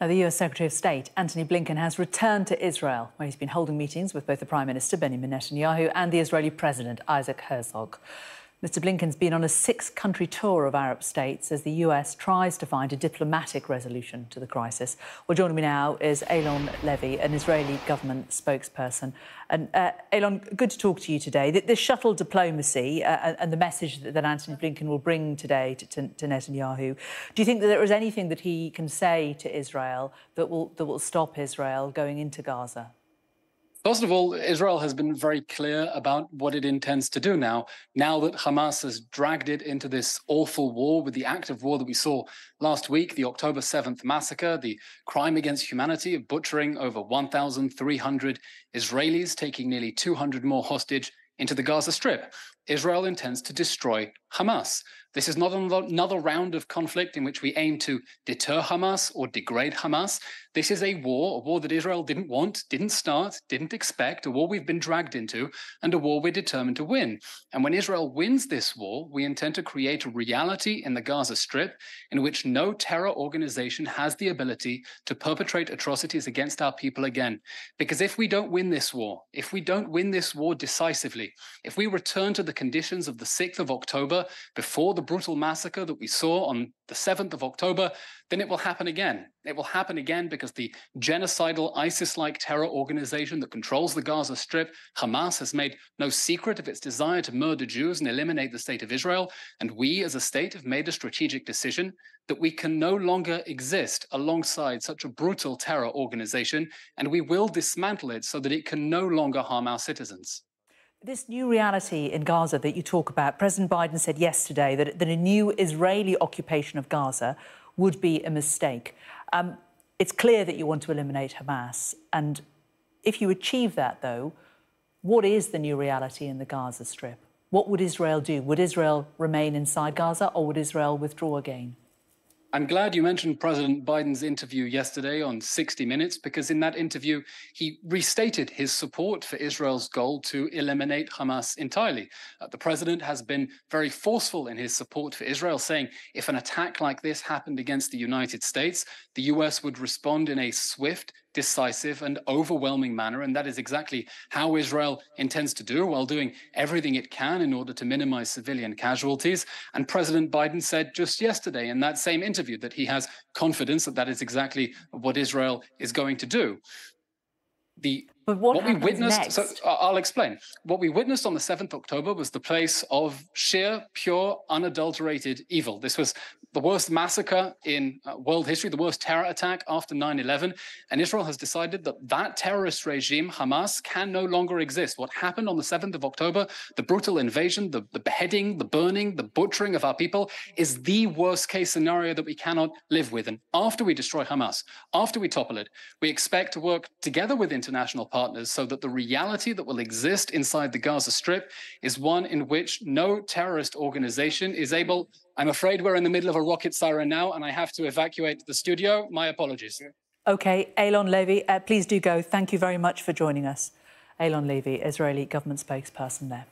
Now, the US Secretary of State, Antony Blinken, has returned to Israel, where he's been holding meetings with both the Prime Minister, Benjamin Netanyahu, and the Israeli President, Isaac Herzog. Mr Blinken's been on a six-country tour of Arab states as the US tries to find a diplomatic resolution to the crisis. Well, joining me now is Eylon Levy, an Israeli government spokesperson. And Eylon, good to talk to you today. This shuttle diplomacy and the message that Antony Blinken will bring today to Netanyahu, do you think that there is anything that he can say to Israel that will stop Israel going into Gaza? First of all, Israel has been very clear about what it intends to do now that Hamas has dragged it into this awful war with the act of war that we saw last week, the October 7th massacre, the crime against humanity of butchering over 1,300 Israelis, taking nearly 200 more hostage into the Gaza Strip. Israel intends to destroy Hamas. This is not another round of conflict in which we aim to deter Hamas or degrade Hamas. This is a war that Israel didn't want, didn't start, didn't expect, a war we've been dragged into, and a war we're determined to win. And when Israel wins this war, we intend to create a reality in the Gaza Strip in which no terror organization has the ability to perpetrate atrocities against our people again. Because if we don't win this war, decisively, if we return to the conditions of the 6th of October before the brutal massacre that we saw on the 7th of October, then it will happen again. It will happen again because the genocidal ISIS-like terror organization that controls the Gaza Strip, Hamas, has made no secret of its desire to murder Jews and eliminate the state of Israel. And we as a state have made a strategic decision that we can no longer exist alongside such a brutal terror organization, and we will dismantle it so that it can no longer harm our citizens. This new reality in Gaza that you talk about, President Biden said yesterday that a new Israeli occupation of Gaza would be a mistake. It's clear that you want to eliminate Hamas. And if you achieve that, though, what is the new reality in the Gaza Strip? What would Israel do? Would Israel remain inside Gaza or would Israel withdraw again? I'm glad you mentioned President Biden's interview yesterday on 60 Minutes, because in that interview, he restated his support for Israel's goal to eliminate Hamas entirely. The president has been very forceful in his support for Israel, saying if an attack like this happened against the United States, the US would respond in a swift, decisive and overwhelming manner. And that is exactly how Israel intends to do, while doing everything it can in order to minimize civilian casualties. And President Biden said just yesterday in that same interview that he has confidence that that is exactly what Israel is going to do. But what we witnessed next? So I'll explain. What we witnessed on the 7th October was the place of sheer, pure, unadulterated evil. This was the worst massacre in world history, the worst terror attack after 9/11. And Israel has decided that that terrorist regime, Hamas, can no longer exist. What happened on the 7th of October, the brutal invasion, the beheading, the burning, the butchering of our people, is the worst case scenario that we cannot live with. And after we destroy Hamas, after we topple it, we expect to work together with international partners so that the reality that will exist inside the Gaza Strip is one in which no terrorist organization is able. I'm afraid we're in the middle of a rocket siren now and I have to evacuate the studio. My apologies. OK, Eylon Levy, please do go. Thank you very much for joining us. Eylon Levy, Israeli government spokesperson there.